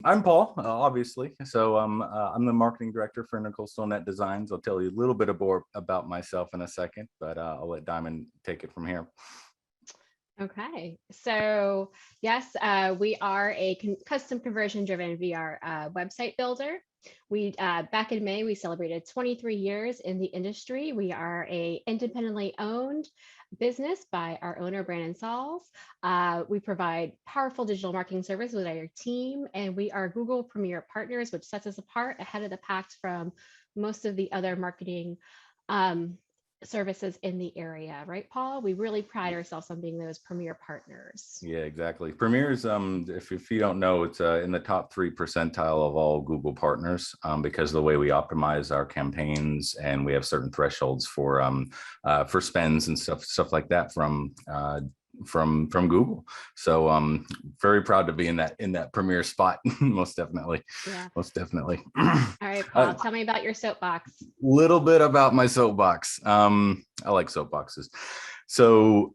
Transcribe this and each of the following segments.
I'm Paul, obviously. So I'm the marketing director for InterCoastal Net Designs. I'll tell you a little bit more about myself in a second, but I'll let Diamond take it from here. Okay, so yes, we are a custom conversion driven VR website builder. We back in May, we celebrated 23 years in the industry. We are a independently owned business by our owner, Brandon Sauls. We provide powerful digital marketing service with our team, and we are Google Premier Partners, which sets us apart ahead of the pack from most of the other marketing services in the area, right, Paul? We really pride ourselves on being those premier partners. Yeah, exactly. Premier's, if you don't know, it's in the top 3 percentile of all Google partners because of the way we optimize our campaigns, and we have certain thresholds for spends and stuff like that from Google. So very proud to be in that premier spot. Most definitely. Yeah, most definitely. All right, Paul, tell me about your soapbox. Little bit about my soapbox. I like soapboxes. So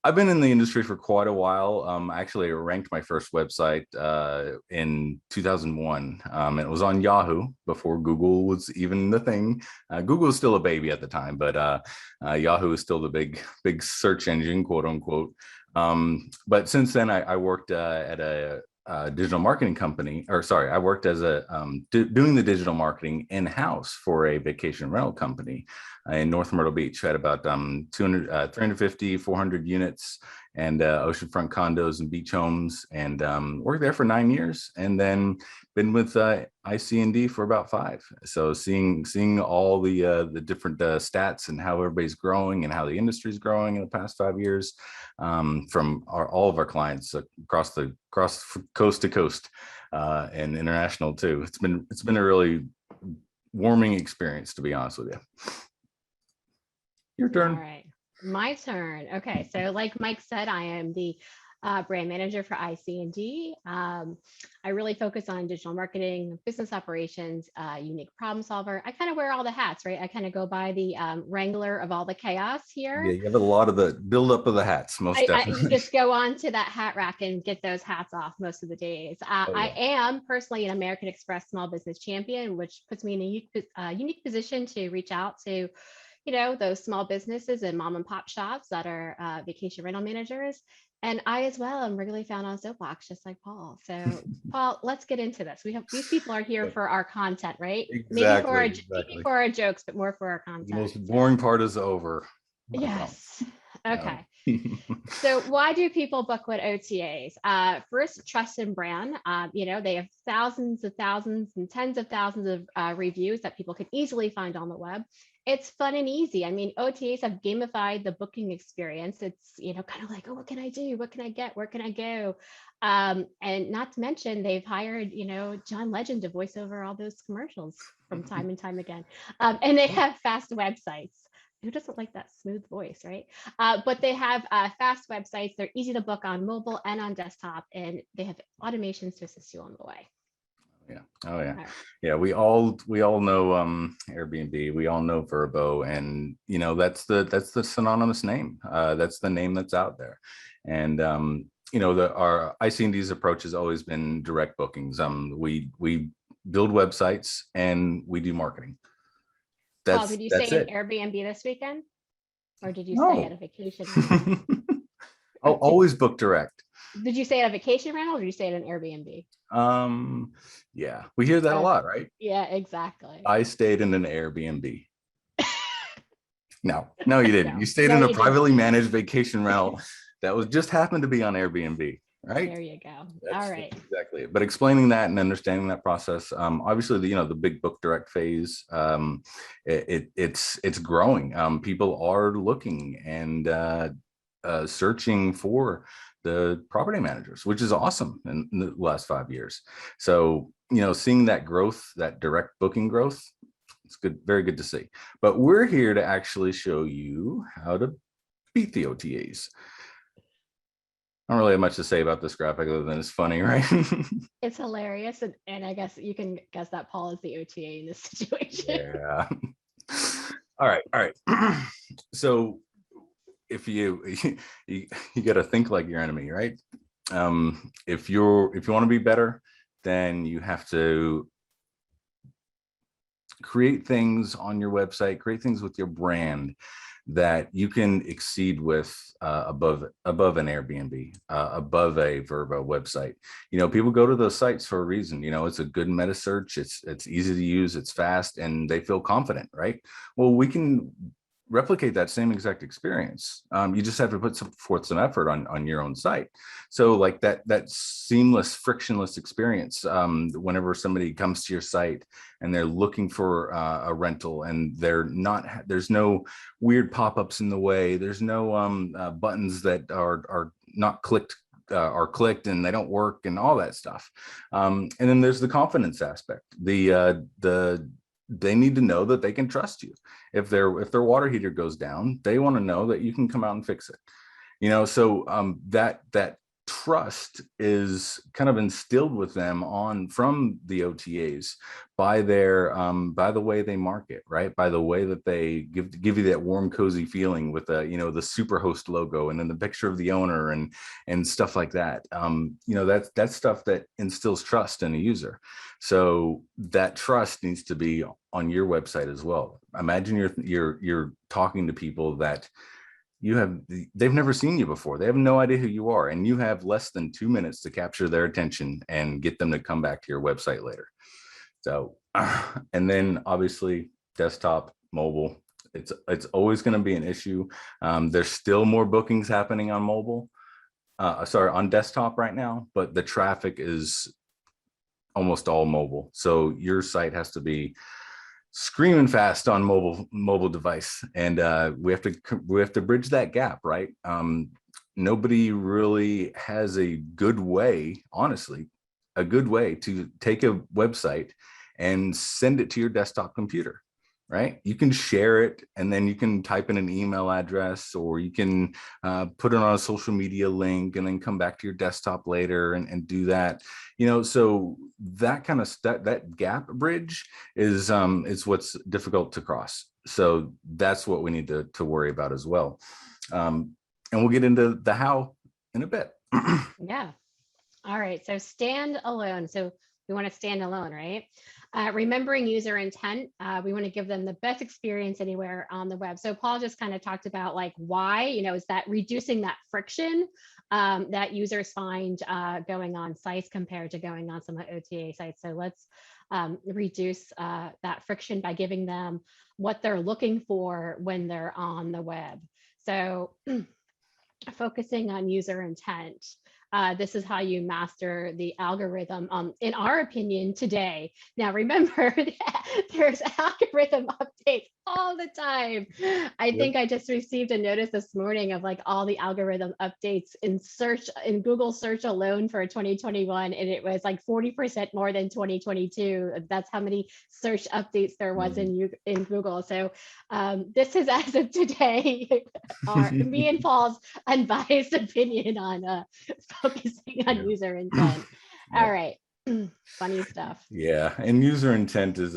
I've been in the industry for quite a while. Actually, I ranked my first website in 2001. It was on Yahoo before Google was even the thing. Google was still a baby at the time, but Yahoo is still the big search engine, quote unquote. But since then, I worked at a digital marketing company, or sorry, I worked as doing the digital marketing in-house for a vacation rental company in North Myrtle Beach. I had about 350, 400 units and oceanfront condos and beach homes, and worked there for 9 years, and then been with ICND for about 5. So seeing all the different stats and how everybody's growing and how the industry is growing in the past 5 years, from all of our clients across coast to coast and international too. It's been a really warming experience, to be honest with you. Your turn. All right, my turn. Okay, so like Mike said, I am the brand manager for ICND. I really focus on digital marketing, business operations, unique problem solver. I kind of wear all the hats, right? I kind of go by the wrangler of all the chaos here. Yeah, you have a lot of the buildup of the hats, most definitely. You just go on to that hat rack and get those hats off most of the days. Yeah. I am personally an American Express small business champion, which puts me in a unique position to reach out to those small businesses and mom and pop shops that are vacation rental managers. And I as well am regularly found on Soapbox, just like Paul. So Paul, let's get into this. These people are here for our content, right? Exactly. Maybe for our jokes, but more for our content. The most boring part is over. Yes. Okay. So why do people book with OTAs? First, trust and brand. They have thousands and tens of thousands of reviews that people can easily find on the web. It's fun and easy. I mean, OTAs have gamified the booking experience. It's, kind of like, oh, what can I do? What can I get? Where can I go? And not to mention, they've hired, John Legend to voice over all those commercials from time and time again. And they have fast websites. Who doesn't like that smooth voice, right? But they have fast websites. They're easy to book on mobile and on desktop, and they have automations to assist you on the way. Yeah. Oh yeah. Right. Yeah. We all know Airbnb. We all know Vrbo, and that's the synonymous name. That's the name that's out there, and our ICND's approach has always been direct bookings. We build websites and we do marketing. Paul, did you stay in Airbnb this weekend, or did you stay at a vacation rental? I'll always book direct. Did you stay at a vacation rental, or did you stay at an Airbnb? Yeah, we hear that a lot, right? Yeah, exactly. I stayed in an Airbnb. No, you didn't. No. You stayed in a privately managed vacation rental that was just happened to be on Airbnb. Right. There you go. All right. Exactly. But explaining that and understanding that process, obviously, the big book direct phase, it's growing. People are looking and searching for the property managers, which is awesome in the last 5 years. So, seeing that growth, that direct booking growth, it's good, very good to see. But we're here to actually show you how to beat the OTAs. I don't really have much to say about this graphic other than it's funny, right? It's hilarious. And I guess you can guess that Paul is the OTA in this situation. Yeah. All right. So if you got to think like your enemy, right? If you want to be better, then you have to create things on your website, create things with your brand that you can exceed with above an Airbnb, above a Verbo website. You know, people go to those sites for a reason. You know, it's a good meta search. It's easy to use. It's fast, and they feel confident, right? Well, we can replicate that same exact experience. You just have to put forth some effort on your own site. So like that seamless, frictionless experience. Whenever somebody comes to your site and they're looking for a rental, and there's no weird pop-ups in the way. There's no buttons that are not clicked. Are clicked and they don't work and all that stuff. And then there's the confidence aspect. They need to know that they can trust you. If their water heater goes down, they want to know that you can come out and fix it. You know, so that trust is kind of instilled with them from the OTAs by the way they market, right? By the way that they give you that warm, cozy feeling with the Superhost logo and then the picture of the owner and stuff like that. That's stuff that instills trust in a user. So that trust needs to be on your website as well. Imagine you're talking to people that they've never seen you before. They have no idea who you are, and you have less than 2 minutes to capture their attention and get them to come back to your website later. So, and then obviously desktop, mobile, it's always going to be an issue. There's still more bookings happening on mobile, on desktop right now, but the traffic is almost all mobile. So your site has to be screaming fast on mobile device, and we have to bridge that gap, right? Nobody really has a good way, honestly, to take a website and send it to your desktop computer, right? You can share it, and then you can type in an email address, or you can put it on a social media link and then come back to your desktop later and do that. You know, so that kind of that gap bridge is what's difficult to cross. So that's what we need to worry about as well. And we'll get into the how in a bit. Yeah. All right. So stand alone. So we want to stand alone, right? Remembering user intent, we want to give them the best experience anywhere on the web. So Paul just kind of talked about like why, is that reducing that friction that users find going on sites compared to going on some OTA sites. So let's reduce that friction by giving them what they're looking for when they're on the web. So focusing on user intent. This is how you master the algorithm, in our opinion, today. Now, remember that there's algorithm updates all the time. I think I just received a notice this morning of like all the algorithm updates in Google search alone for 2021, and it was like 40% more than 2022. That's how many search updates there was in Google. So this is, as of today, me and Paul's unbiased opinion on focusing on user intent. All right. Funny stuff. Yeah, and user intent is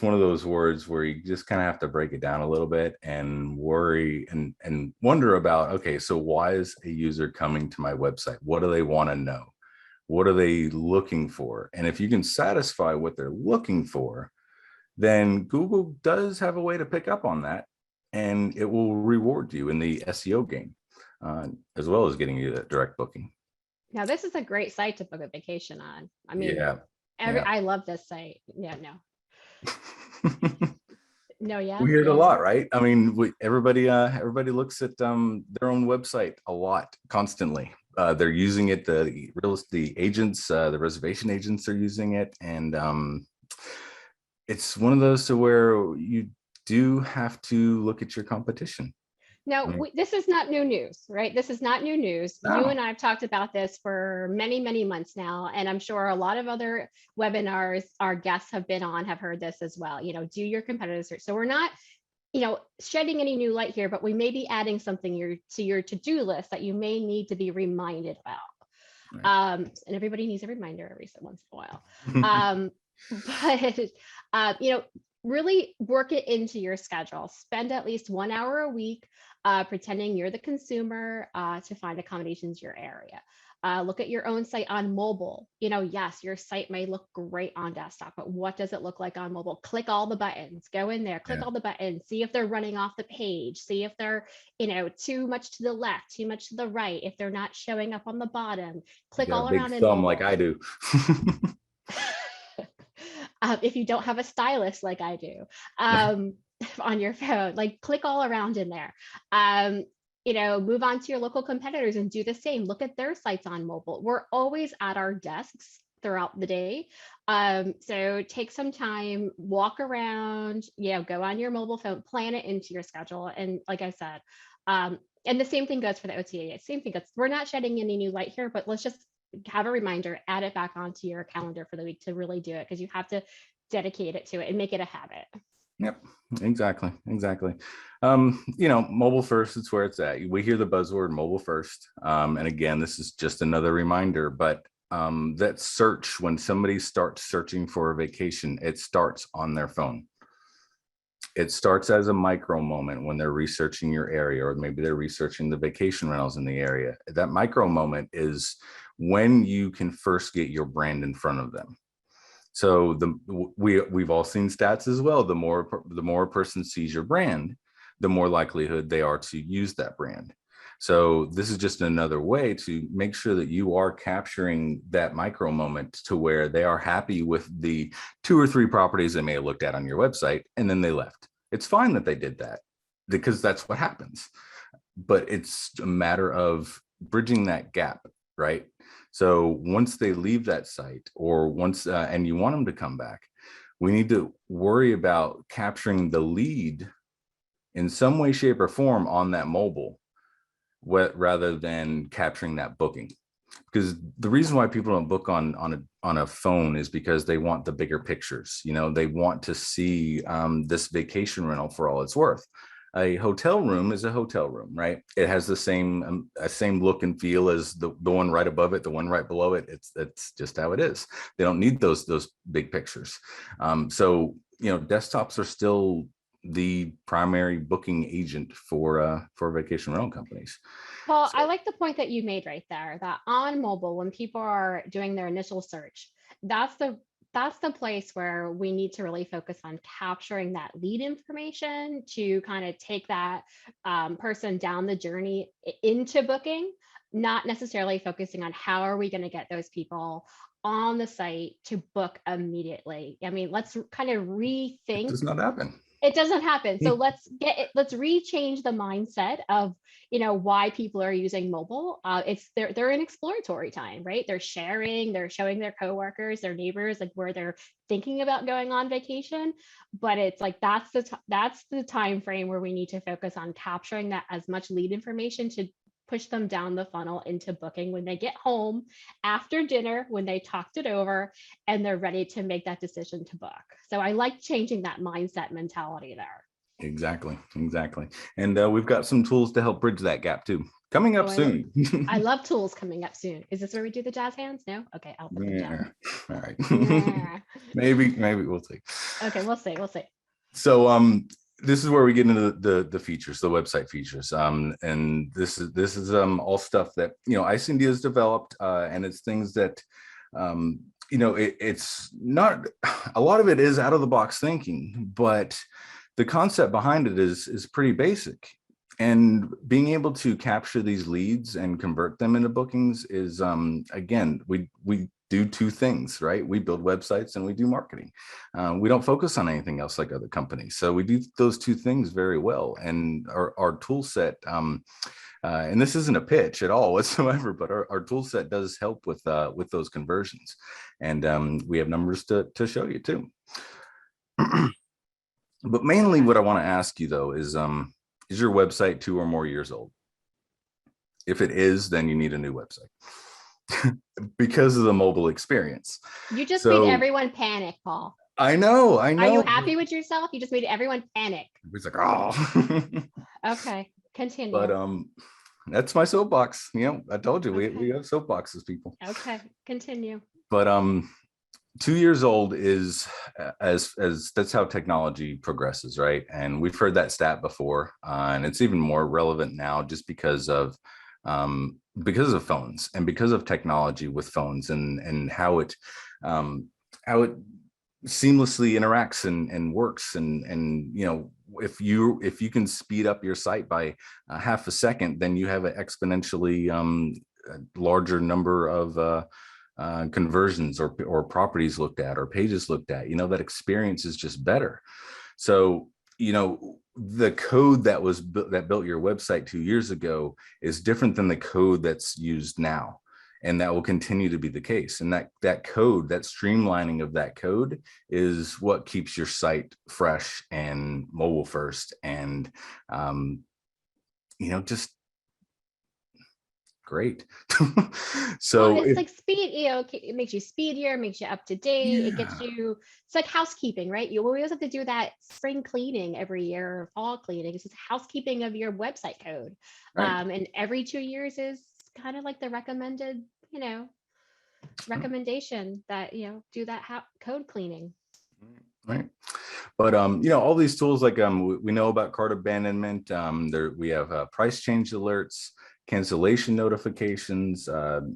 one of those words where you just kind of have to break it down a little bit and worry and wonder about, okay, so why is a user coming to my website? What do they want to know? What are they looking for? And if you can satisfy what they're looking for, then Google does have a way to pick up on that, and it will reward you in the SEO game, as well as getting you that direct booking. Now, this is a great site to book a vacation on. I mean, I love this site. Yeah, no. No, yeah. We hear it a lot, right? I mean, everybody looks at their own website a lot, constantly. They're using it. The agents, the reservation agents are using it, and it's one of those to where you do have to look at your competition. No, this is not new news, right? This is not new news. No. You and I have talked about this for many, many months now, and I'm sure a lot of other webinars our guests have been on have heard this as well. Do your competitive search. So we're not, shedding any new light here, but we may be adding something to your to-do list that you may need to be reminded about. Right. And everybody needs a reminder every once in a while. But really work it into your schedule. Spend at least 1 hour a week pretending you're the consumer to find accommodations in your area. Look at your own site on mobile. Yes, your site may look great on desktop, but what does it look like on mobile? Click all the buttons, go in there, click all the buttons, see if they're running off the page, see if they're, too much to the left, too much to the right, if they're not showing up on the bottom. Click all around in thumb mobile. like I do. If you don't have a stylus like I do on your phone, like click all around in there. Move on to your local competitors and do the same. Look at their sites on mobile. We're always at our desks throughout the day. So take some time, walk around, go on your mobile phone, plan it into your schedule. And like I said, and the same thing goes for the OTA. Same thing goes, we're not shedding any new light here, but let's just have a reminder, add it back onto your calendar for the week to really do it, because you have to dedicate it to it and make it a habit. Yep, exactly. Mobile first, it's where it's at. We hear the buzzword mobile first. And again, this is just another reminder, but that search, when somebody starts searching for a vacation, it starts on their phone. It starts as a micro moment when they're researching your area, or maybe they're researching the vacation rentals in the area. That micro moment is when you can first get your brand in front of them. So we've all seen stats as well. The more a person sees your brand, the more likelihood they are to use that brand. So this is just another way to make sure that you are capturing that micro moment to where they are happy with the 2 or 3 properties they may have looked at on your website, and then they left. It's fine that they did that, because that's what happens. But it's a matter of bridging that gap, right? So once they leave that site, or once, and you want them to come back, we need to worry about capturing the lead in some way, shape, or form on that mobile, rather than capturing that booking. Because the reason why people don't book on a phone is because they want the bigger pictures. They want to see this vacation rental for all it's worth. A hotel room is a hotel room, right? It has the same look and feel as the one right above it, the one right below it. It's just how it is. They don't need those big pictures. So desktops are still the primary booking agent for vacation rental companies. Paul, I like the point that you made right there, that on mobile, when people are doing their initial search, that's the place where we need to really focus on capturing that lead information to kind of take that person down the journey into booking, not necessarily focusing on how are we going to get those people on the site to book immediately. I mean, let's kind of rethink. It does not happen. It doesn't happen. So let's rechange the mindset of, why people are using mobile. They're in exploratory time, right? They're sharing, they're showing their coworkers, their neighbors, like where they're thinking about going on vacation. But it's like, that's the time frame where we need to focus on capturing that as much lead information to push them down the funnel into booking when they get home after dinner, when they talked it over and they're ready to make that decision to book. So I like changing that mindset mentality there. Exactly. And we've got some tools to help bridge that gap too, coming up soon. I love tools coming up soon. Is this where we do the jazz hands? No? Okay, I'll put them down. All right. Yeah. maybe we'll see. Okay, we'll see. So this is where we get into the features, the website features. And this is all stuff that ICND has developed, and it's things that it's not, a lot of it is out of the box thinking, but the concept behind it is pretty basic. And being able to capture these leads and convert them into bookings is, again, we do 2 things, right? We build websites and we do marketing. We don't focus on anything else like other companies. So we do those 2 things very well. And our tool set, and this isn't a pitch at all whatsoever, but our tool set does help with those conversions. And we have numbers to show you too. But mainly what I want to ask you though is your website 2 or more years old? If it is, then you need a new website. Because of the mobile experience. You just made everyone panic, Paul. I know. Are you happy with yourself? You just made everyone panic. It's like, oh. Okay, continue. But that's my soapbox. I told you we have soapboxes, people. Okay, continue. But 2 years old is as that's how technology progresses, right? And we've heard that stat before, and it's even more relevant now just because of because of phones and because of technology with phones and how it seamlessly interacts and works. And you know, if you can speed up your site by half a second, then you have an exponentially larger number of conversions or properties looked at or pages looked at. You know, that experience is just better. So, you know, the code that built your website 2 years ago is different than the code that's used now. And that will continue to be the case. And that code, that streamlining of that code is what keeps your site fresh and mobile first and, you know, just great. So well, it's like speed, you know, it makes you speedier, makes you up to date. Yeah. It gets you, it's like housekeeping, right? You always have to do that spring cleaning every year or fall cleaning. It's just housekeeping of your website code. Right. And every 2 years is kind of like the recommended, you know, recommendation that, you know, do that code cleaning. Right. But you know, all these tools, like we know about cart abandonment. We have price change alerts, cancellation notifications,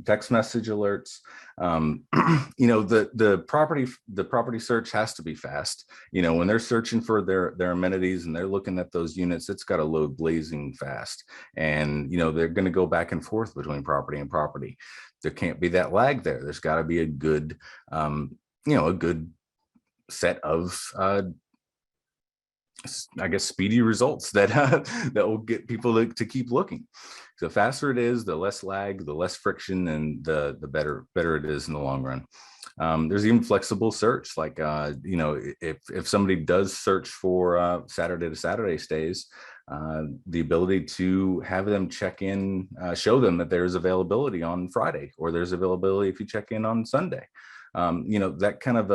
text message alerts. You know, the property search has to be fast. You know, when they're searching for their amenities and they're looking at those units, it's got to load blazing fast. And you know, they're going to go back and forth between property and property. There can't be that lag there. There's got to be a good, you know, a good set of I guess speedy results that that will get people to keep looking. So the faster it is, the less lag, the less friction, and the better it is in the long run. There's even flexible search, like you know, if somebody does search for Saturday to Saturday stays, the ability to have them check in, show them that there's availability on Friday, or there's availability if you check in on Sunday. You know, that kind of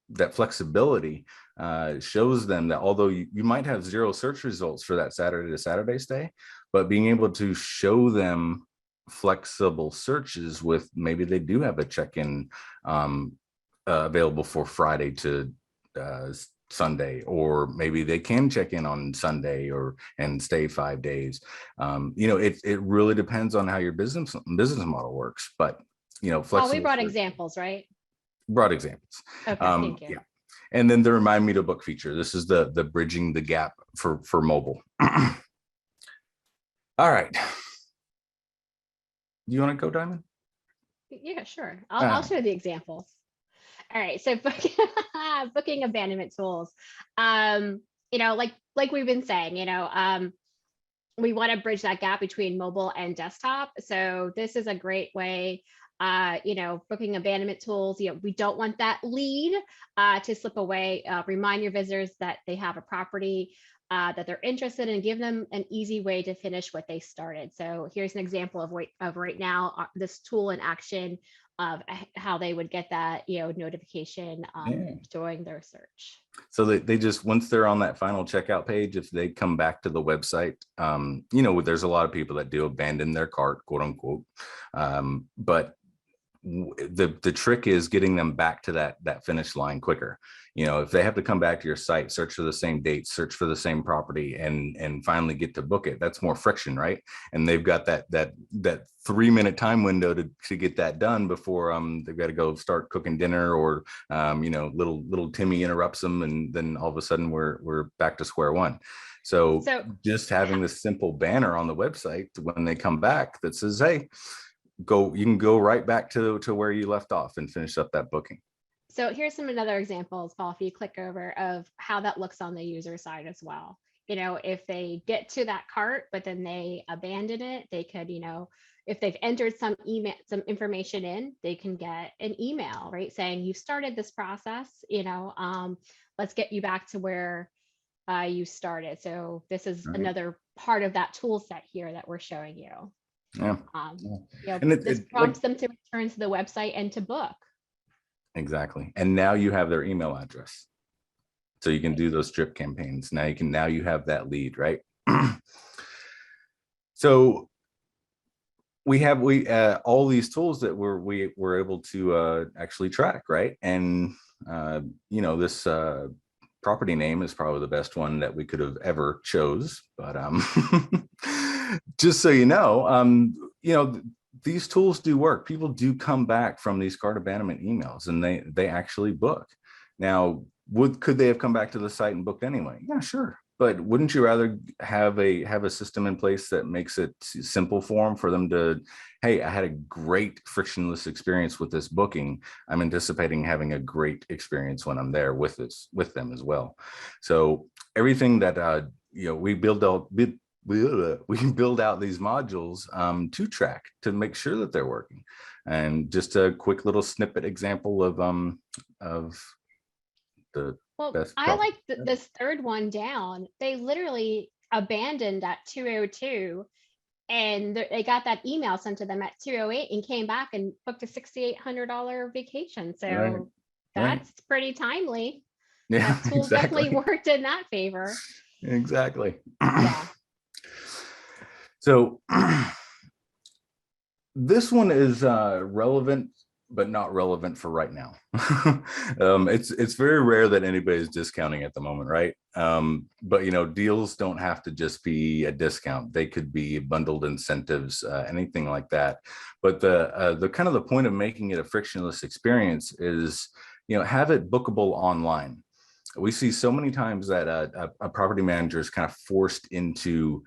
that flexibility shows them that although you might have 0 search results for that Saturday to Saturday stay, but being able to show them flexible searches with maybe they do have a check-in available for Friday to Sunday, or maybe they can check in on Sunday and stay 5 days. You know, it really depends on how your business model works. But you know, flexible. Oh, we brought examples, right? Brought examples. Okay, thank you. Yeah. And then the remind me to book feature. This is the bridging the gap for mobile. All right. Do you want to go, Diamond? Yeah, sure. I'll show the examples. All right. So booking abandonment tools. You know, like we've been saying, you know, we want to bridge that gap between mobile and desktop. So this is a great way. You know, booking abandonment tools, you know, we don't want that lead to slip away. Remind your visitors that they have a property that they're interested in, give them an easy way to finish what they started. So here's an example of right now, this tool in action of how they would get that, you know, notification during their search. So they just, once they're on that final checkout page, if they come back to the website, you know, there's a lot of people that do abandon their cart, quote unquote, but the trick is getting them back to that finish line quicker. You know, if they have to come back to your site, search for the same date, search for the same property, and finally get to book it, that's more friction, right? And they've got that 3-minute time window to get that done before they've got to go start cooking dinner, or you know, little Timmy interrupts them, and then all of a sudden we're back to square one. So just having this simple banner on the website when they come back that says, hey, you can go right back to where you left off and finish up that booking. So here's another examples, Paul, if you click over, of how that looks on the user side as well. You know, if they get to that cart, but then they abandon it, they could, you know, if they've entered some information in, they can get an email, right, saying you started this process, you know, let's get you back to where you started. So this is another part of that tool set here that we're showing you. Yeah. You know, and this prompts them to return to the website and to book. Exactly. And now you have their email address, so you can do those drip campaigns. Now you have that lead, right? So we have all these tools that we were able to actually track, right? And you know, this property name is probably the best one that we could have ever chose, but just so you know, these tools do work. People do come back from these cart abandonment emails, and they actually book. Now, could they have come back to the site and booked anyway? Yeah, sure. But wouldn't you rather have a system in place that makes it simple for them, for them to, hey, I had a great frictionless experience with this booking. I'm anticipating having a great experience when I'm there with them as well. So everything that you know, we can build out these modules to track, to make sure that they're working. And just a quick little snippet example of the Well, best. I like this third one down. They literally abandoned at 2:02, and they got that email sent to them at 2:08 and came back and booked a $6,800 vacation. So Right. that's pretty timely. Yeah, That tool definitely worked in that favor. Exactly. Yeah. So this one is relevant, but not relevant for right now. It's very rare that anybody's discounting at the moment, right? But you know, deals don't have to just be a discount. They could be bundled incentives, anything like that. But the kind of the point of making it a frictionless experience is, you know, have it bookable online. We see so many times that a property manager is kind of forced into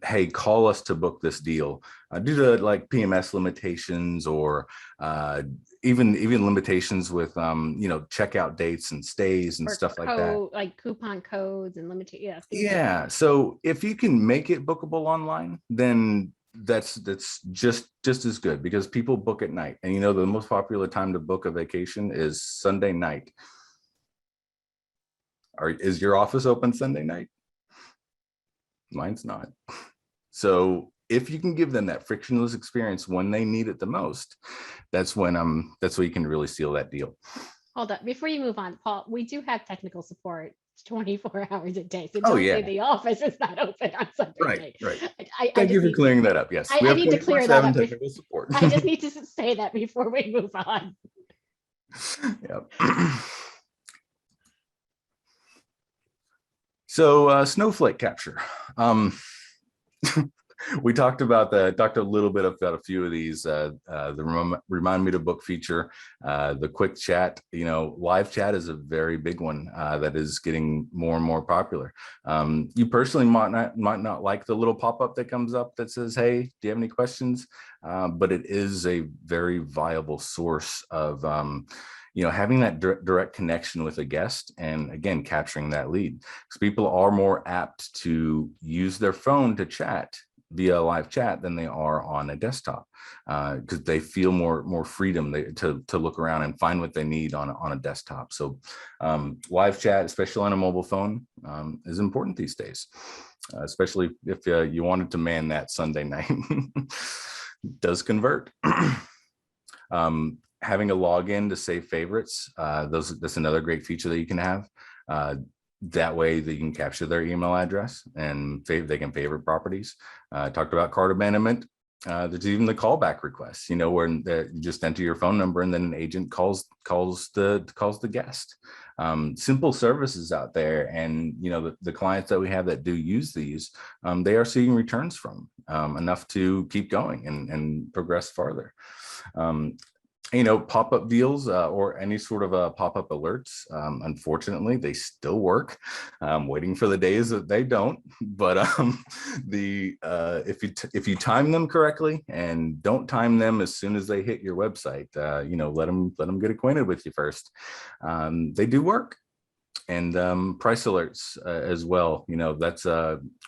hey, call us to book this deal due to like PMS limitations, or even limitations with you know, checkout dates and stays and stuff like that. Like coupon codes and limited, yeah. Yeah. So if you can make it bookable online, then that's just as good, because people book at night, and you know, the most popular time to book a vacation is Sunday night. Is your office open Sunday night? Mine's not. So if you can give them that frictionless experience when they need it the most, that's when you can really seal that deal. Hold up, before you move on, Paul, we do have technical support 24 hours a day. So Oh, don't yeah. say the office is not open on Sunday night. Right. Thank you for clearing that up. Yes, I need to clear that up. Technical support. I just need to say that before we move on. Yep. So snowflake capture. We talked a little bit about a few of these. The remind me to book feature, the quick chat. You know, live chat is a very big one that is getting more and more popular. You personally might not like the little pop-up that comes up that says, "Hey, do you have any questions?" But it is a very viable source of you know, having that direct connection with a guest, and again, capturing that lead, because people are more apt to use their phone to chat via live chat than they are on a desktop, because they feel more freedom to look around and find what they need on a desktop. So live chat, especially on a mobile phone, is important these days, especially if you wanted to man that Sunday night. Does convert. Having a login to save favorites, that's another great feature that you can have. That way they can capture their email address and they can favorite properties. Talked about cart abandonment. There's even the callback requests, you know, where you just enter your phone number and then an agent calls the guest. Simple services out there, and you know, the clients that we have that do use these, they are seeing returns from enough to keep going and progress farther. You know, pop-up deals or any sort of pop-up alerts, unfortunately, they still work. I'm waiting for the days that they don't. But if you time them correctly, and don't time them as soon as they hit your website, you know, let them get acquainted with you first. They do work. And price alerts as well. You know, that's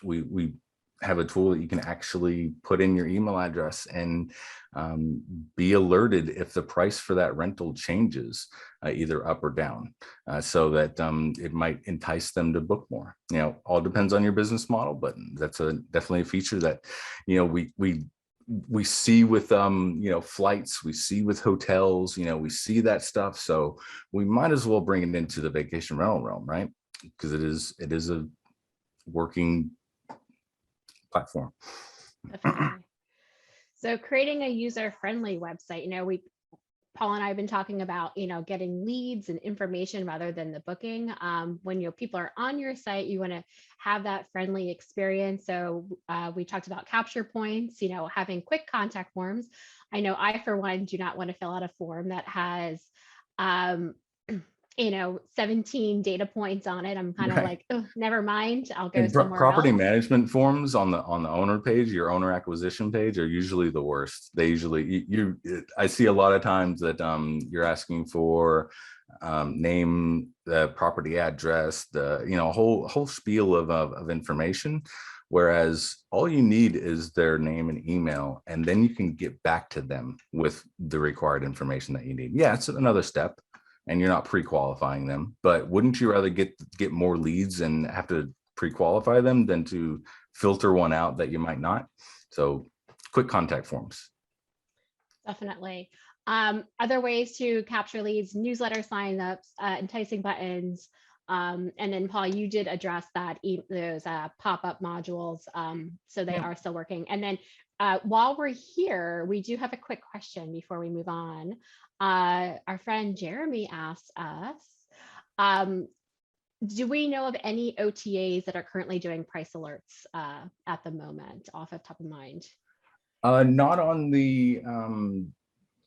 we have a tool that you can actually put in your email address and be alerted if the price for that rental changes, either up or down, so that it might entice them to book more. You know, all depends on your business model, but that's definitely a feature that, you know, we see with you know, flights, we see with hotels, you know, we see that stuff. So we might as well bring it into the vacation rental realm, right? Because it is a working platform. Definitely. So creating a user-friendly website, you know, Paul and I have been talking about, getting leads and information rather than the booking. When people are on your site, you want to have that friendly experience. So we talked about capture points, having quick contact forms. I know I, for one, do not want to fill out a form that has, 17 data points on it. I'm kind of like, oh, never mind. I'll go And somewhere property else. management forms on the owner page, your owner acquisition page, are usually the worst. They usually I see a lot of times that you're asking for name, the property address, the whole spiel of information. Whereas all you need is their name and email, and then you can get back to them with the required information that you need. Yeah, it's another step, and you're not pre-qualifying them, but wouldn't you rather get more leads and have to pre-qualify them than to filter one out that you might not? So quick contact forms. Definitely. Other ways to capture leads: newsletter signups, enticing buttons. And then Paul, you did address that, those pop-up modules. So they are still working. And then while we're here, we do have a quick question before we move on. Our friend Jeremy asked us, do we know of any OTAs that are currently doing price alerts at the moment, off the top of mind? Not on the,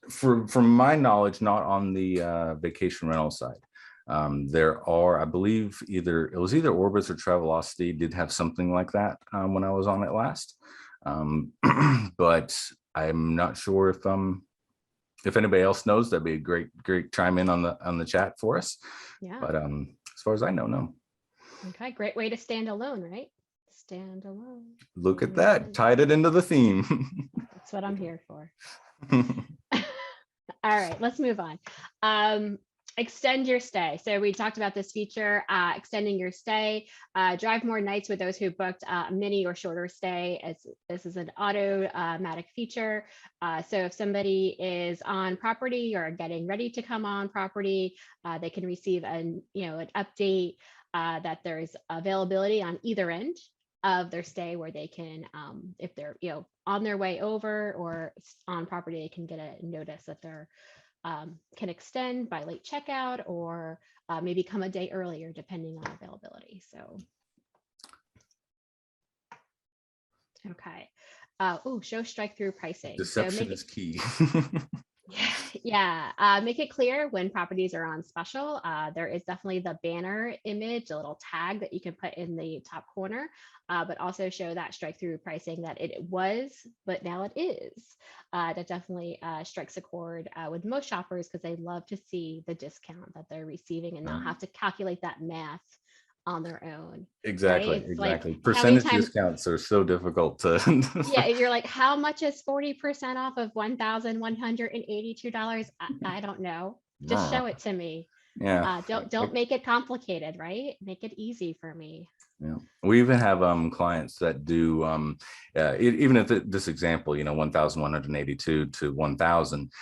from my knowledge, not on the vacation rental side. There are, I believe, it was either Orbis or Travelocity did have something like that when I was on it last. But I'm not sure if anybody else knows. That'd be a great chime in on the chat for us. Yeah. But as far as I know, no. Okay, great way to stand alone, right? Stand alone. Look at that, tied it into the theme. That's what I'm here for. All right, let's move on. Extend your stay. So we talked about this feature, extending your stay, drive more nights with those who booked a mini or shorter stay. This is an automatic feature. So if somebody is on property or getting ready to come on property, they can receive an update that there is availability on either end of their stay, where they can, if they're on their way over or on property, they can get a notice that they're can extend by late checkout, or maybe come a day earlier depending on availability. So, okay. Show strike through pricing. Deception is key. Yeah, make it clear when properties are on special. There is definitely the banner image, a little tag that you can put in the top corner, but also show that strike through pricing, that it was, but now it is. That definitely strikes a chord with most shoppers, because they love to see the discount that they're receiving and not have to calculate that math on their own. Exactly, right? exactly. Like, percentage discounts are so difficult to yeah, you're like, how much is 40% off of $1,182? I don't know. Just show it to me. Yeah. Don't make it complicated, right? Make it easy for me. Yeah, we even have clients that do even if this example, 1,182 to 1,000,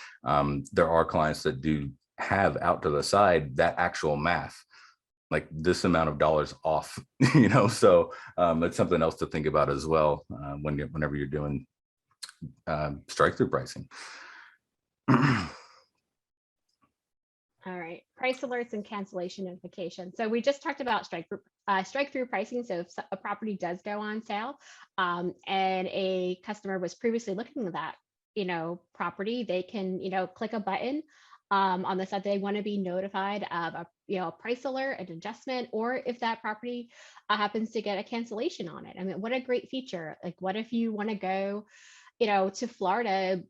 there are clients that do have out to the side that actual math, like this amount of dollars off, so it's something else to think about as well whenever you're doing strike through pricing. All right, price alerts and cancellation notification. So we just talked about strike through pricing. So if a property does go on sale, and a customer was previously looking at that, property, they can, click a button on the side they want to be notified of a price alert, an adjustment, or if that property happens to get a cancellation on it. I mean, what a great feature. Like, what if you want to go, to Florida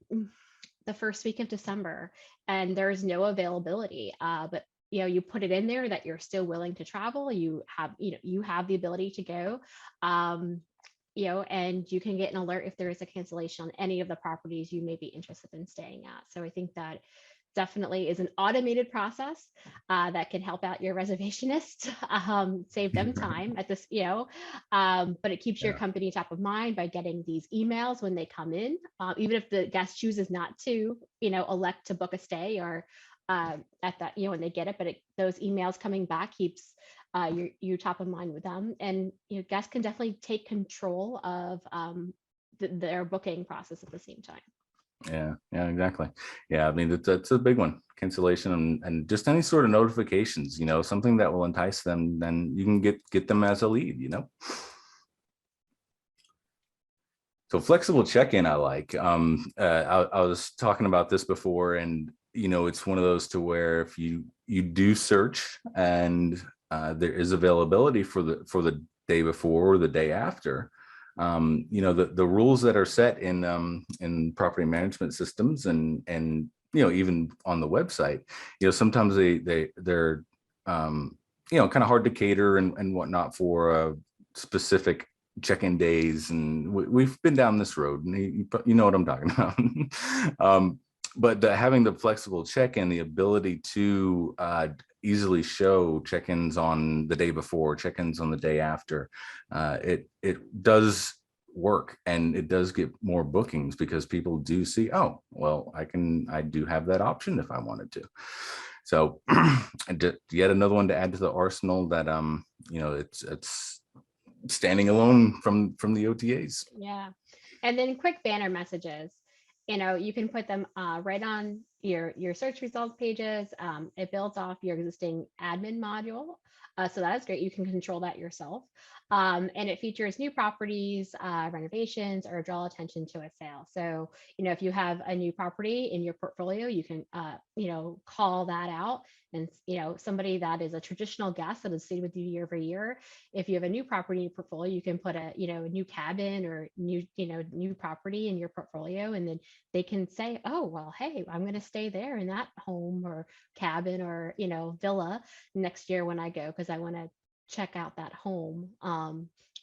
the first week of December and there's no availability, but you put it in there that you're still willing to travel. You have the ability to go, and you can get an alert if there is a cancellation on any of the properties you may be interested in staying at. So I think that definitely is an automated process that can help out your reservationists, save them time at this, but it keeps your company top of mind by getting these emails when they come in, even if the guest chooses not to, elect to book a stay or at that, when they get it, but those emails coming back keeps you top of mind with them. And, guests can definitely take control of their booking process at the same time. Yeah, yeah, exactly. Yeah, I mean, that's a big one. Cancellation and just any sort of notifications, something that will entice them, then you can get them as a lead. So flexible check-in, I like. I was talking about this before, and it's one of those to where if you do search and there is availability for the day before or the day after, the rules that are set in property management systems and even on the website, sometimes they're kind of hard to cater and whatnot for a specific check-in days, and we've been down this road, and you know what I'm talking about. But having the flexible check-in, the ability to easily show check-ins on the day before, check-ins on the day after, it does work, and it does get more bookings because people do see, oh, well, I do have that option if I wanted to. So yet another one to add to the arsenal that it's standing alone from the OTAs. Yeah. And then quick banner messages, you can put them right on your search results pages. It builds off your existing admin module. So that is great. You can control that yourself. And it features new properties, renovations, or draw attention to a sale. So, if you have a new property in your portfolio, you can, call that out. And, somebody that is a traditional guest that has stayed with you year over year, if you have a new property in your portfolio, you can put a new cabin or new property in your portfolio, and then they can say, oh, well, hey, I'm going to stay there in that home or cabin or villa next year when I go, because I want to check out that home.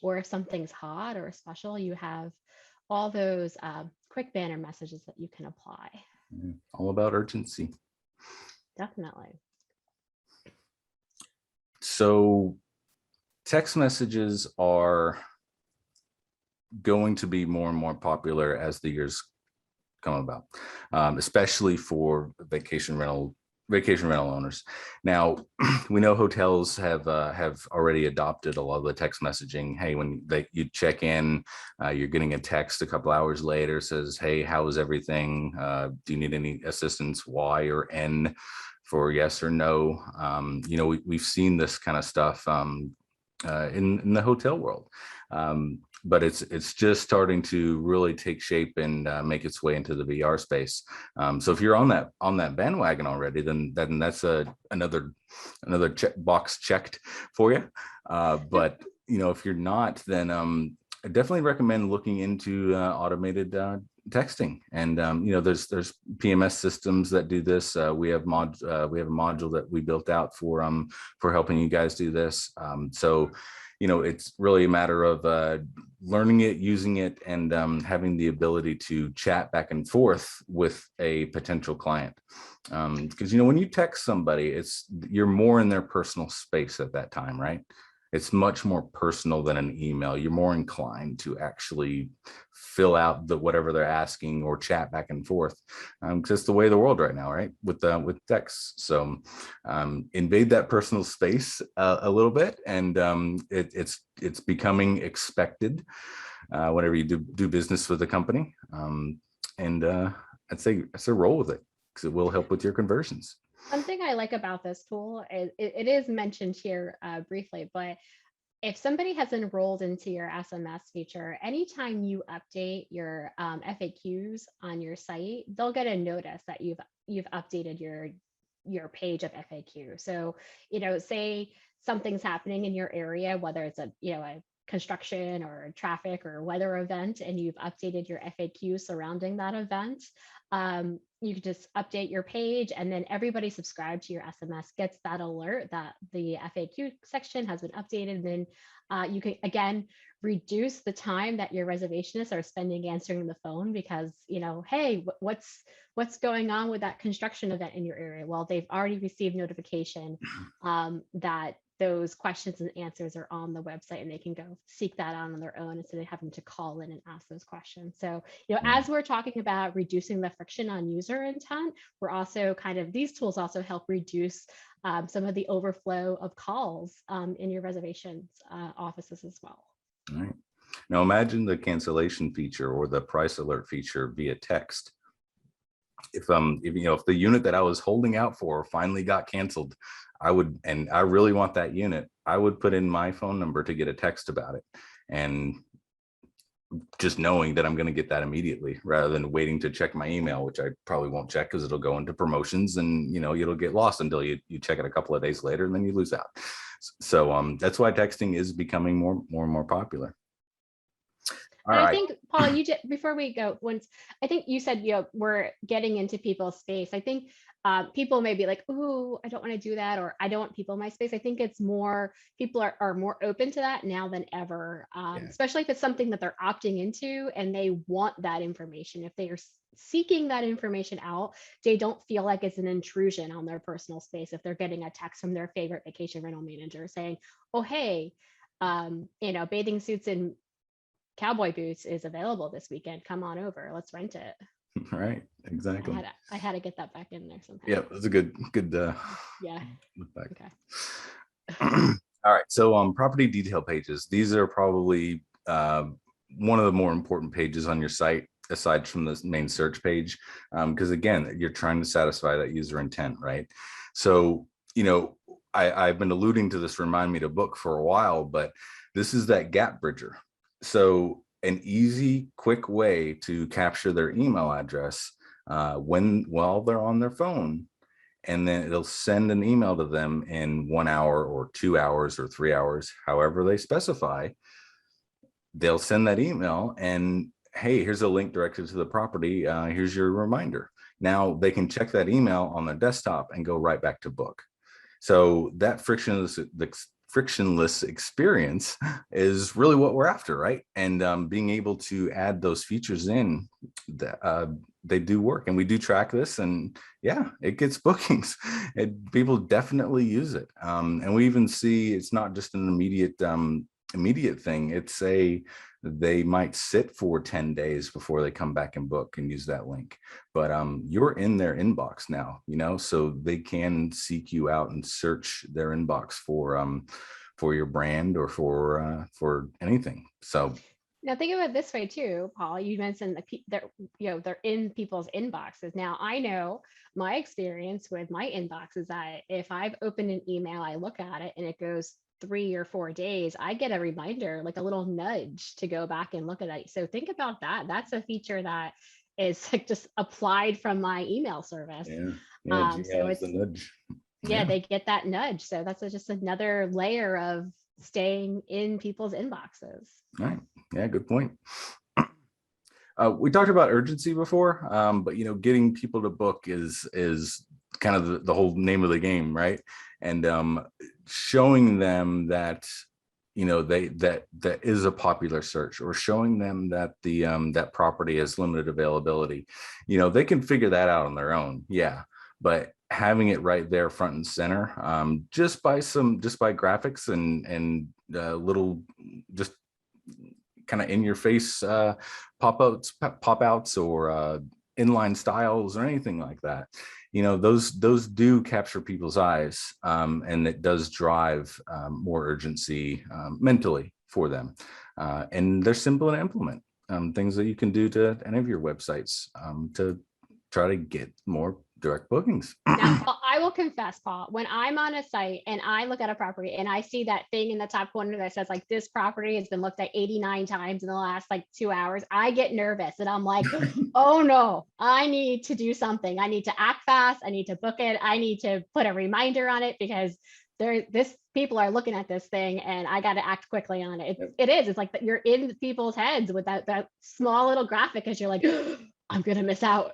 Or if something's hot or special, you have all those quick banner messages that you can apply. All about urgency. Definitely. So text messages are going to be more and more popular as the years come about, especially for vacation rental owners. Now, we know hotels have already adopted a lot of the text messaging. Hey, when you check in, you're getting a text a couple hours later, says, hey, how is everything? Do you need any assistance? Y or N for yes or no. We've seen this kind of stuff in the hotel world. But it's just starting to really take shape and make its way into the VR space. So if you're on that bandwagon already, then that's another box checked for you. But if you're not, then I definitely recommend looking into automated texting. And there's PMS systems that do this. We have a module that we built out for helping you guys do this. So it's really a matter of learning it, using it, and having the ability to chat back and forth with a potential client. Because when you text somebody, you're more in their personal space at that time, right? It's much more personal than an email. You're more inclined to actually fill out whatever they're asking or chat back and forth, because it's the way of the world right now, right? With text. So invade that personal space a little bit, and it's becoming expected whenever you do business with a company. And I'd say roll with it, because it will help with your conversions. Something I like about this tool is it is mentioned here briefly, but if somebody has enrolled into your SMS feature, anytime you update your FAQs on your site, they'll get a notice that you've updated your page of FAQ. So, say something's happening in your area, whether it's a construction or a traffic or weather event, and you've updated your FAQ surrounding that event, you can just update your page, and then everybody subscribed to your SMS gets that alert that the FAQ section has been updated. And then you can, again, reduce the time that your reservationists are spending answering the phone, because, hey, what's going on with that construction event in your area? Well, they've already received notification that those questions and answers are on the website, and they can go seek that out on their own instead of having to call in and ask those questions. So, as we're talking about reducing the friction on user intent, we're also these tools also help reduce some of the overflow of calls in your reservations offices as well. All right. Now imagine the cancellation feature or the price alert feature via text. if the unit that I was holding out for finally got canceled, and I really want that unit, I would put in my phone number to get a text about it. And just knowing that I'm going to get that immediately rather than waiting to check my email, which I probably won't check because it'll go into promotions and, it'll get lost until you check it a couple of days later and then you lose out. So that's why texting is becoming more and more popular. All and right. I think, Paul, before we go, I think you said, we're getting into people's space. I think people may be like, "Ooh, I don't want to do that," or "I don't want people in my space." I think it's more, people are more open to that now than ever, especially if it's something that they're opting into and they want that information. If they are seeking that information out, they don't feel like it's an intrusion on their personal space. If they're getting a text from their favorite vacation rental manager saying, "Oh, hey, bathing suits and cowboy boots is available this weekend. Come on over. Let's rent it." Right. Exactly. I had to get that back in there somehow. Yeah, that's a good yeah. look back. Okay. All right. So property detail pages. These are probably one of the more important pages on your site, aside from the main search page, because again, you're trying to satisfy that user intent, right? So, I've been alluding to this remind me to book for a while, but this is that gap bridger. So an easy, quick way to capture their email address while they're on their phone, and then it'll send an email to them in 1 hour or 2 hours or 3 hours, however they specify. They'll send that email and, hey, here's a link directed to the property. Here's your reminder. Now they can check that email on their desktop and go right back to book. So that frictionless experience is really what we're after, right? And being able to add those features in, they do work, and we do track this, and yeah, it gets bookings, and people definitely use it. And we even see it's not just an immediate thing. They might sit for 10 days before they come back and book and use that link, but you're in their inbox now, so they can seek you out and search their inbox for your brand or for anything. So now think about it this way too, Paul. You mentioned they're in people's inboxes. Now I know my experience with my inbox is that if I've opened an email, I look at it and it goes 3 or 4 days, I get a reminder, like a little nudge to go back and look at it. So think about that. That's a feature that is like just applied from my email service. Yeah, so it's the nudge. Yeah, they get that nudge. So that's just another layer of staying in people's inboxes. All right. Yeah, good point. We talked about urgency before, but getting people to book is kind of the whole name of the game, right? And showing them that that is a popular search, or showing them that that property has limited availability. They can figure that out on their own, yeah, but having it right there front and center, just by graphics and little just kind of in your face pop-outs or inline styles or anything like that, those do capture people's eyes, and it does drive more urgency mentally for them, and they're simple to implement, things that you can do to any of your websites to try to get more direct bookings. Now, I will confess, Paul, when I'm on a site and I look at a property and I see that thing in the top corner that says like this property has been looked at 89 times in the last 2 hours, I get nervous and I'm like, oh no, I need to do something. I need to act fast. I need to book it. I need to put a reminder on it because people are looking at this thing and I got to act quickly on it. It's like that you're in people's heads with that small little graphic as you're like, I'm going to miss out.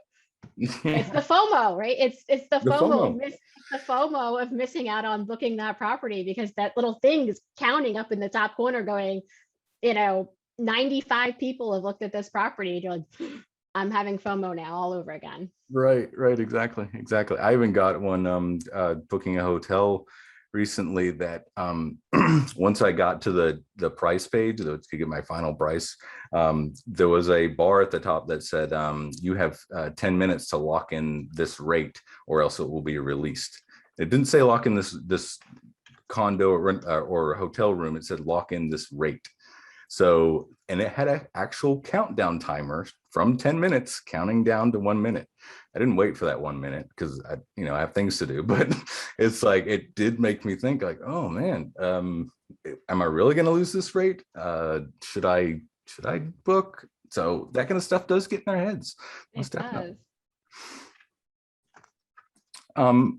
It's the FOMO, right? It's the FOMO. It's the FOMO of missing out on booking that property because that little thing is counting up in the top corner going, 95 people have looked at this property. You're like, I'm having FOMO now all over again. Right, exactly. I even got one booking a hotel recently that once I got to the price page to get my final price, there was a bar at the top that said you have 10 minutes to lock in this rate or else it will be released. It didn't say lock in this condo or hotel room. It said lock in this rate. So, and it had an actual countdown timer from 10 minutes counting down to 1 minute. I didn't wait for that 1 minute because I have things to do, but it's like, it did make me think like, oh man, am I really going to lose this rate? Should I book? So that kind of stuff does get in their heads. Most It definitely. does.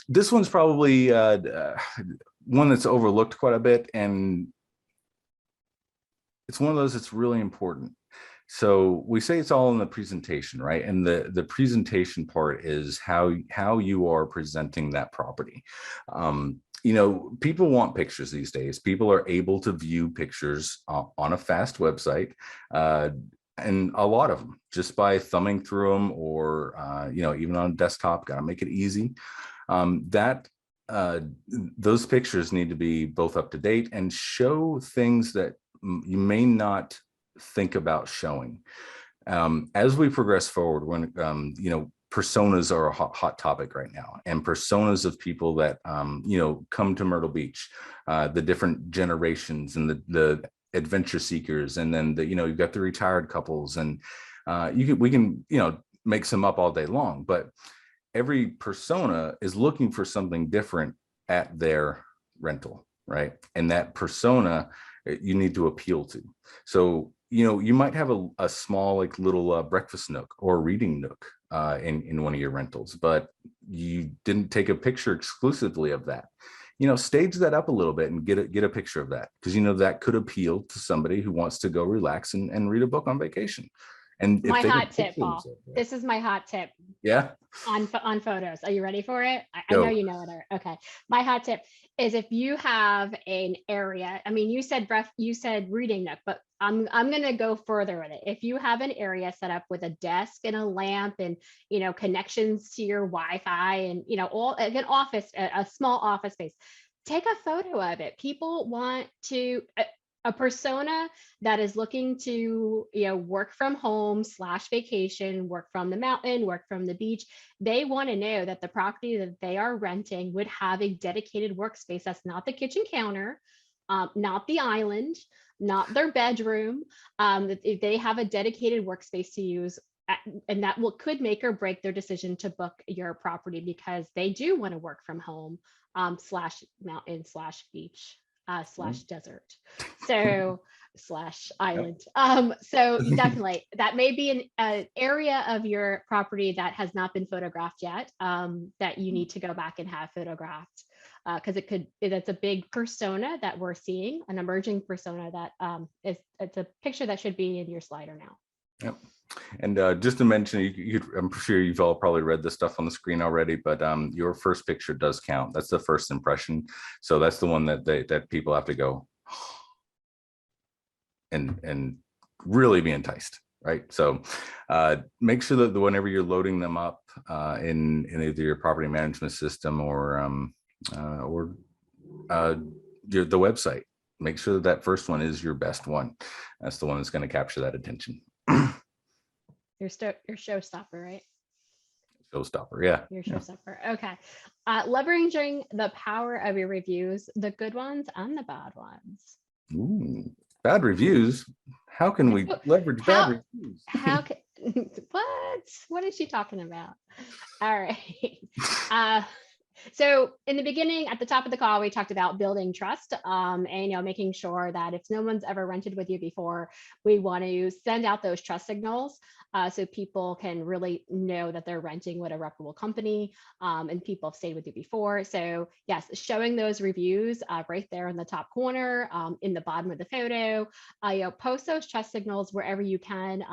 This one's probably one that's overlooked quite a bit, and it's one of those that's really important. So we say it's all in the presentation, right? And the presentation part is how you are presenting that property. People want pictures these days. People are able to view pictures on a fast website, and a lot of them just by thumbing through them, or even on a desktop. Got to make it easy. Those pictures need to be both up to date and show things that you may not think about showing. As we progress forward, when personas are a hot topic right now, and personas of people that come to Myrtle Beach, the different generations, and the adventure seekers, and then you've got the retired couples, and we can make some up all day long, but every persona is looking for something different at their rental, right? And that persona you need to appeal to. So, you might have a small, like, little breakfast nook or reading nook in one of your rentals, but you didn't take a picture exclusively of that. Stage that up a little bit and get a picture of that, because that could appeal to somebody who wants to go relax and read a book on vacation. And My hot tip, Paul. This is my hot tip. Yeah. On photos. Are you ready for it? I Go. know you know it. Okay. My hot tip is, if you have an area, I mean, you said reading nook, but I'm going to go further with it. If you have an area set up with a desk and a lamp and, connections to your Wi-Fi and, all like an office, a small office space, take a photo of it. People want to, a persona that is looking to work from home / vacation, work from the mountain, work from the beach. They want to know that the property that they are renting would have a dedicated workspace. That's not the kitchen counter, not the island, not their bedroom. That they have a dedicated workspace to use, and that could make or break their decision to book your property, because they do want to work from home / mountain / beach. / desert, so / island. So definitely that may be an area of your property that has not been photographed yet, that you need to go back and have photographed, because that's a big persona that we're seeing, an emerging persona that it's a picture that should be in your slider now. Yep. And just to mention, I'm sure you've all probably read this stuff on the screen already, but your first picture does count. That's the first impression. So that's the one that people have to go and really be enticed, right? So make sure that whenever you're loading them up in either your property management system or the website, make sure that first one is your best one. That's the one that's going to capture that attention. Your showstopper, right? Showstopper, yeah. Your showstopper. Okay. Leveraging the power of your reviews, the good ones and the bad ones. Ooh, bad reviews. How can we leverage bad reviews? How can what is she talking about? All right. So in the beginning, at the top of the call, we talked about building trust, and making sure that if no one's ever rented with you before, we want to send out those trust signals, so people can really know that they're renting with a reputable company, and people have stayed with you before. So yes, showing those reviews right there in the top corner, in the bottom of the photo, post those trust signals wherever you can.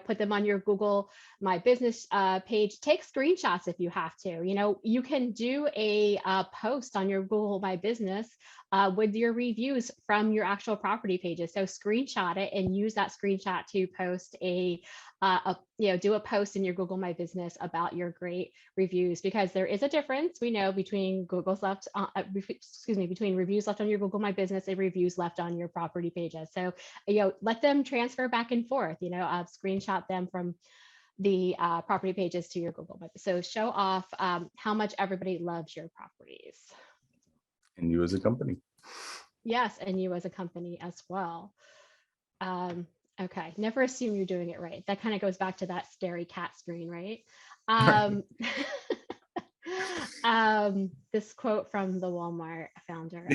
Put them on your Google My Business page. Take screenshots if you have to. You can do a post on your Google My Business with your reviews from your actual property pages. So screenshot it and use that screenshot to post do a post in your Google My Business about your great reviews, because there is a difference, we know, between between reviews left on your Google My Business and reviews left on your property pages. So let them transfer back and forth. Screenshot them from the property pages to your Google My Business. So show off how much everybody loves your properties. And you as a company. Yes, and you as a company as well. Okay, never assume you're doing it right. That kind of goes back to that scary cat screen, right? This quote from the Walmart founder.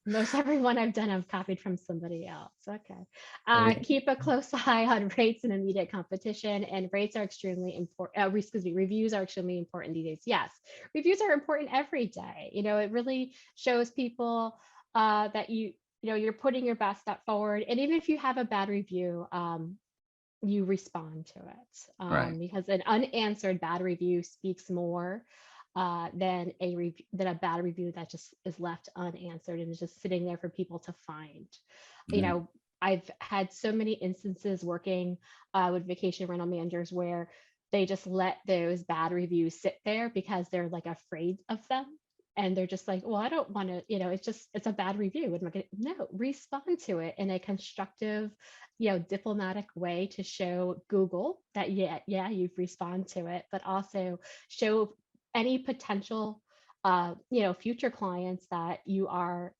Most everyone I've done, I've copied from somebody else. Okay. Keep a close eye on rates and immediate competition, and rates are extremely important. Reviews are extremely important these days. Yes, reviews are important every day. You know, it really shows people that you're putting your best step forward. And even if you have a bad review, you respond to it, Right. because an unanswered bad review speaks more than a bad review that just is left unanswered and is just sitting there for people to find. You Yeah. know, I've had so many instances working with vacation rental managers where they just let those bad reviews sit there because they're like afraid of them. And they're just like, well, I don't want to, it's a bad review. And I'm like, no, respond to it in a constructive, diplomatic way to show Google that, you've responded to it, but also show any potential, future clients that you are,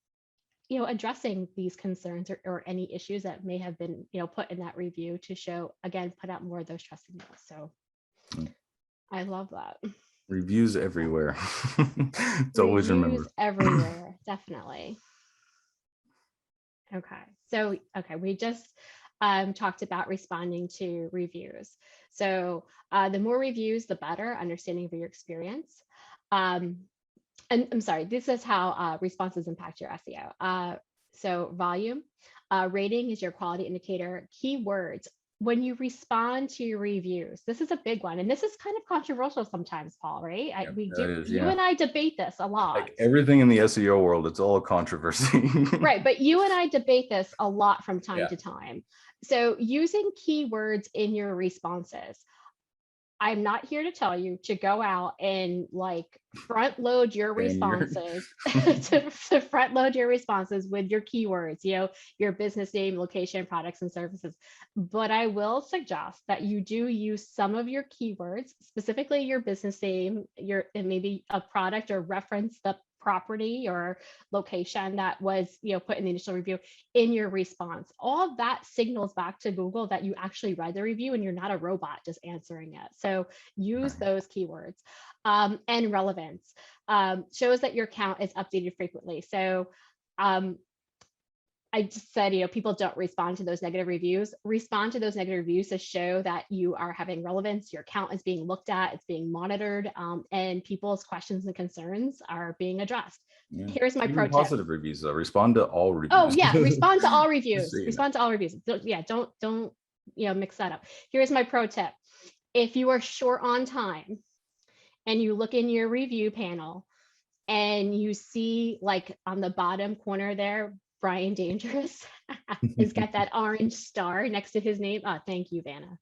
addressing these concerns or any issues that may have been, put in that review to show, again, put out more of those trusting notes. So I love that. Reviews everywhere. It's always remember. Everywhere, definitely. Okay, we just talked about responding to reviews. So the more reviews, the better, understanding of your experience. And I'm sorry, this is how responses impact your SEO. So volume, rating is your quality indicator. Keywords, when you respond to your reviews, this is a big one. And this is kind of controversial sometimes, Paul, right? You and I debate this a lot. Like everything in the SEO world, it's all a controversy. Right, but you and I debate this a lot from time to time. So using keywords in your responses, I'm not here to tell you to go out and like front load your responses to front load your responses with your keywords, your business name, location, products, and services. But I will suggest that you do use some of your keywords, specifically your business name, and maybe a product, or reference the property or location that was put in the initial review in your response. All of that signals back to Google that you actually read the review and you're not a robot just answering it. So use those keywords. And relevance shows that your count is updated frequently. So I just said, people don't respond to those negative reviews. Respond to those negative reviews to show that you are having relevance, your account is being looked at, it's being monitored, and people's questions and concerns are being addressed. Yeah. Here's my pro tip. Positive reviews, though. Respond to all reviews. Oh yeah, respond to all reviews. Respond to all reviews. Don't mix that up. Here's my pro tip. If you are short on time and you look in your review panel and you see, like, on the bottom corner there, Brian Dangerous has got that orange star next to his name. Oh, thank you, Vanna.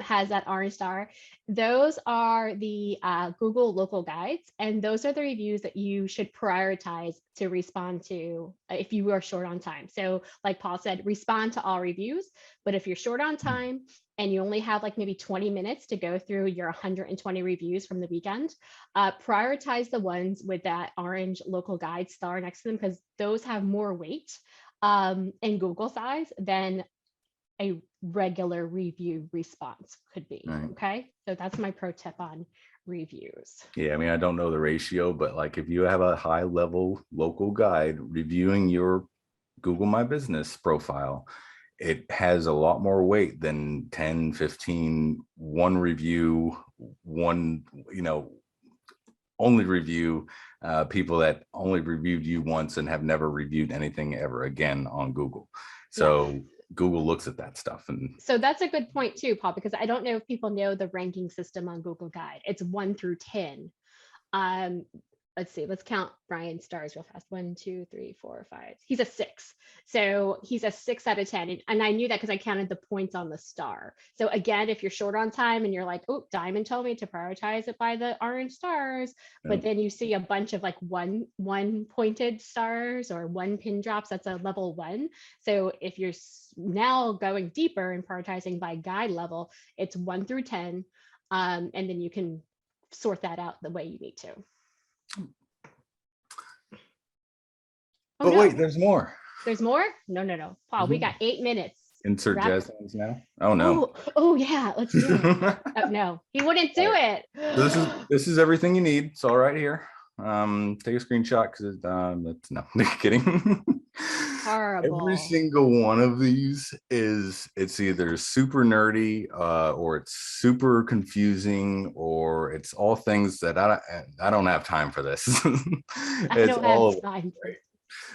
Has that orange star. Those are the Google local guides, and those are the reviews that you should prioritize to respond to if you are short on time. So like Paul said, respond to all reviews, but if you're short on time and you only have like maybe 20 minutes to go through your 120 reviews from the weekend, prioritize the ones with that orange local guide star next to them, because those have more weight in Google's eyes than a regular review response could be. Right. Okay, so that's my pro tip on reviews. Yeah, I mean, I don't know the ratio, but like if you have a high level local guide reviewing your Google My Business profile, it has a lot more weight than 10, 15, one review, only review people that only reviewed you once and have never reviewed anything ever again on Google. So yeah. Google looks at that stuff. And so that's a good point too, Paul, because I don't know if people know the ranking system on Google Guide. It's 1 through 10. Let's see, let's count Brian's stars real fast. 1, 2, 3, 4, 5. He's a 6. So he's a 6 out of 10. And I knew that because I counted the points on the star. So again, if you're short on time and you're like, oh, Diamond told me to prioritize it by the orange stars, but then you see a bunch of like one pointed stars or 1 pin drops, that's a level 1. So if you're now going deeper and prioritizing by guide level, it's 1 through 10. And then you can sort that out the way you need to. Oh, But no. wait, there's more. There's more? No, no, no. Paul, we got 8 minutes. Insert Wrap- jazz hands now. Oh no. Oh, yeah, let's do it. Oh, no, he wouldn't do All right. it. This is everything you need. It's all right here. Take a screenshot because that's no kidding. Horrible. Every single one of these it's either super nerdy or it's super confusing, or it's all things that I don't have time for this. I don't have time for it.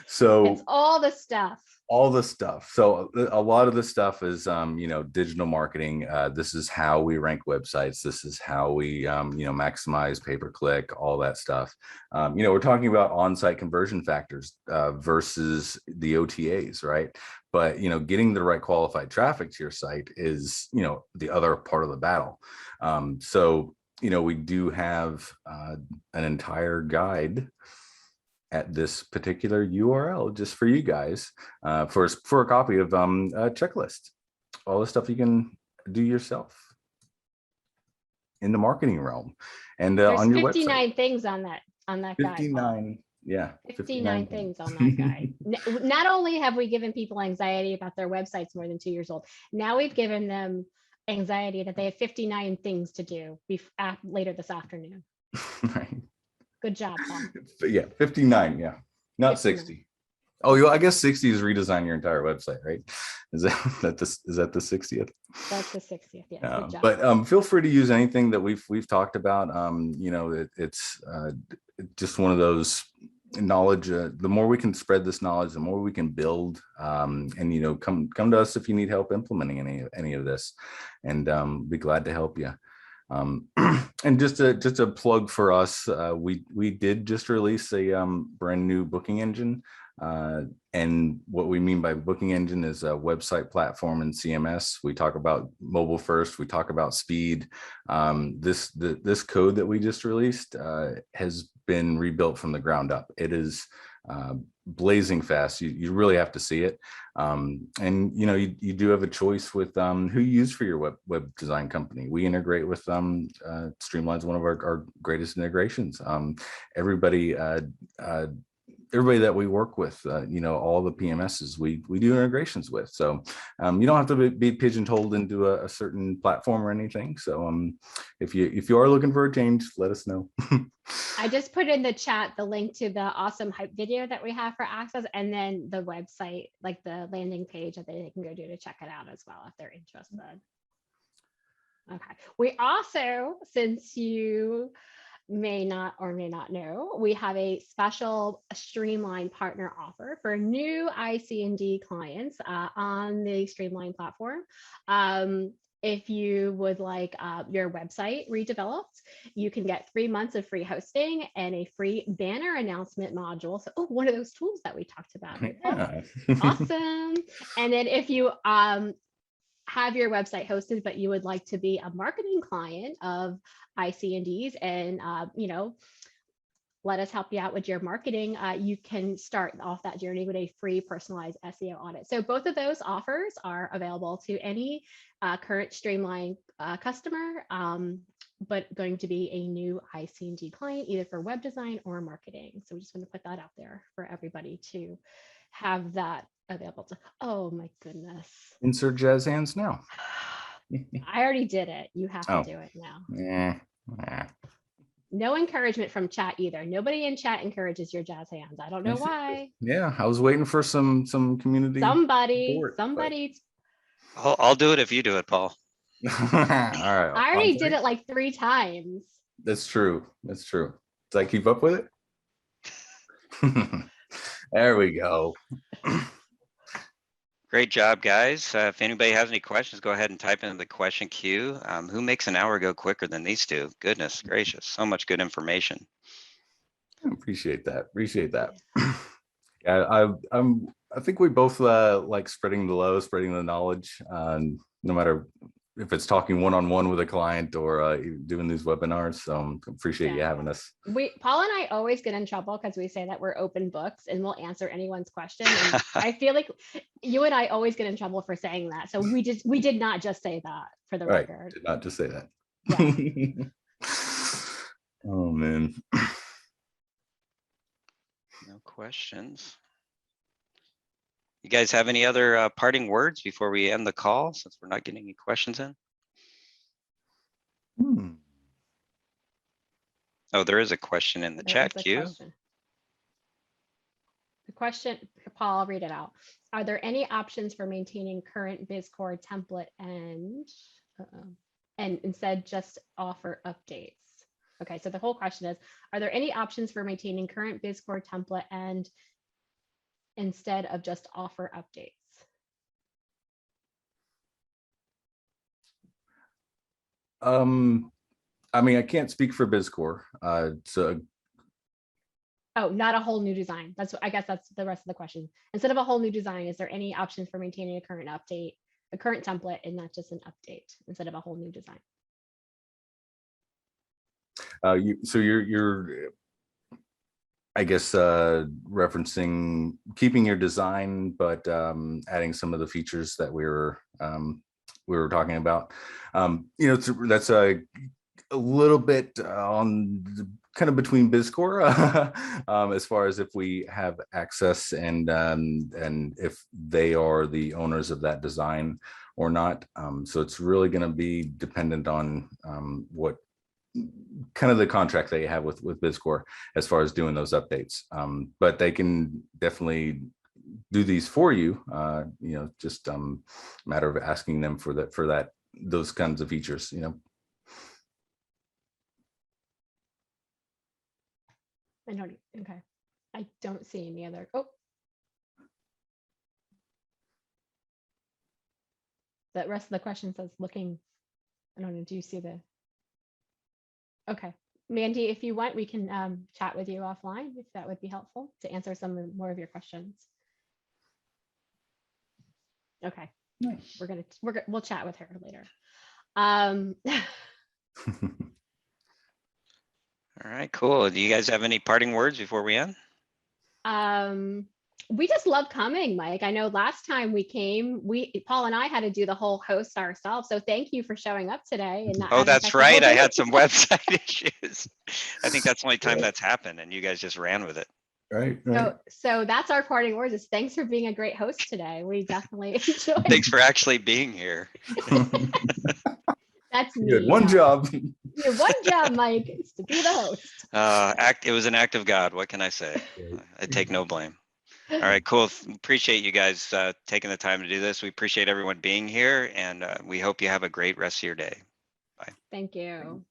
So it's all the stuff. All the stuff. So a lot of the stuff is digital marketing. This is how we rank websites. This is how we maximize pay-per-click, all that stuff. We're talking about on-site conversion factors versus the OTAs, right? But getting the right qualified traffic to your site is the other part of the battle. So we do have an entire guide at this particular URL just for you guys for a copy of a checklist, all the stuff you can do yourself in the marketing realm and on your 59 website. things on that 59 guide. yeah 59 things on that guide. Not only have we given people anxiety about their websites more than 2 years old, now we've given them anxiety that they have 59 things to do later this afternoon. Right. Good job, Paul. Yeah, 59. Yeah, not 59. 60. Oh, I guess 60 is redesign your entire website, right? Is that the 60th? That's the 60th. Yeah. But feel free to use anything that we've talked about. It's just one of those knowledge. The more we can spread this knowledge, the more we can build. And come to us if you need help implementing any of this, and be glad to help you. And just a plug for us, we did just release a brand new booking engine, and what we mean by booking engine is a website platform and CMS. We talk about mobile first, we talk about speed. This code that we just released has been rebuilt from the ground up. It is blazing fast. You really have to see it. And you do have a choice with who you use for your web design company. We integrate with StreamLine's one of our greatest integrations. Everybody that we work with, all the PMSs we do integrations with. So you don't have to be pigeonholed into a certain platform or anything. So if you are looking for a change, let us know. I just put in the chat the link to the awesome hype video that we have for Access, and then the website, like the landing page that they can go to check it out as well if they're interested. Okay. We also, since you may not or may not know, we have a special Streamline partner offer for new ICND clients on the Streamline platform. If you would like your website redeveloped, you can get 3 months of free hosting and a free banner announcement module. So, one of those tools that we talked about. Yeah. Awesome. And then if you have your website hosted, but you would like to be a marketing client of ICNDs and, let us help you out with your marketing, you can start off that journey with a free personalized SEO audit. So both of those offers are available to any current Streamline customer, but going to be a new ICND client, either for web design or marketing. So we just want to put that out there for everybody to have that available to. Oh my goodness. Insert jazz hands now. I already did it. You have to do it now. No encouragement from chat either. Nobody in chat encourages your jazz hands. I don't know why. Yeah, I was waiting for some community. Somebody. I'll do it if you do it, Paul. All right. I already did it like 3 times. That's true. Did I keep up with it? There we go. Great job, guys. If anybody has any questions, go ahead and type into the question queue. Who makes an hour go quicker than these two? Goodness gracious, so much good information. I appreciate that. Yeah, I think we both like spreading the love, spreading the knowledge, no matter if it's talking one-on-one with a client or doing these webinars. So appreciate you having us. Paul and I always get in trouble because we say that we're open books and we'll answer anyone's question. And I feel like you and I always get in trouble for saying that. So we did not just say that, for the record. Did not just say that. Yeah. Oh man. No questions. You guys have any other parting words before we end the call, since we're not getting any questions in? Oh, there is a question in the chat queue. The question, Paul, I'll read it out. Are there any options for maintaining current BizCore template and instead just offer updates? Okay, so the whole question is, are there any options for maintaining current BizCore template and instead of just offer updates? I mean, I can't speak for BizCore. So oh, not a whole new design. I guess that's the rest of the question. Instead of a whole new design, is there any options for maintaining a current update, a current template, and not just an update instead of a whole new design? So you're I guess referencing keeping your design, but adding some of the features that we were talking about. That's a little bit on kind of between BizCore as far as if we have access and if they are the owners of that design or not. So it's really going to be dependent on what kind of the contract they have with BizCore as far as doing those updates. But they can definitely do these for you. Just matter of asking them for those kinds of features. Okay. I don't see any other. Oh. The rest of the question says looking. I don't know. Do you see the? Okay, Mandy, if you want, we can chat with you offline if that would be helpful to answer some more of your questions. Okay, nice. We'll chat with her later. All right, cool. Do you guys have any parting words before we end? We just love coming, Mike. I know last time we came, Paul and I had to do the whole host ourselves. So thank you for showing up today. And oh, that's right. I had some website issues. I think that's the only time that's happened, and you guys just ran with it. Right. So that's our parting words. Is thanks for being a great host today. We definitely enjoyed. Thanks for actually being here. That's me. Good. One job. Your one job, Mike, is to be the host. It was an act of God. What can I say? I take no blame. All right, cool. Appreciate you guys taking the time to do this. We appreciate everyone being here, and we hope you have a great rest of your day. Bye. Thank you.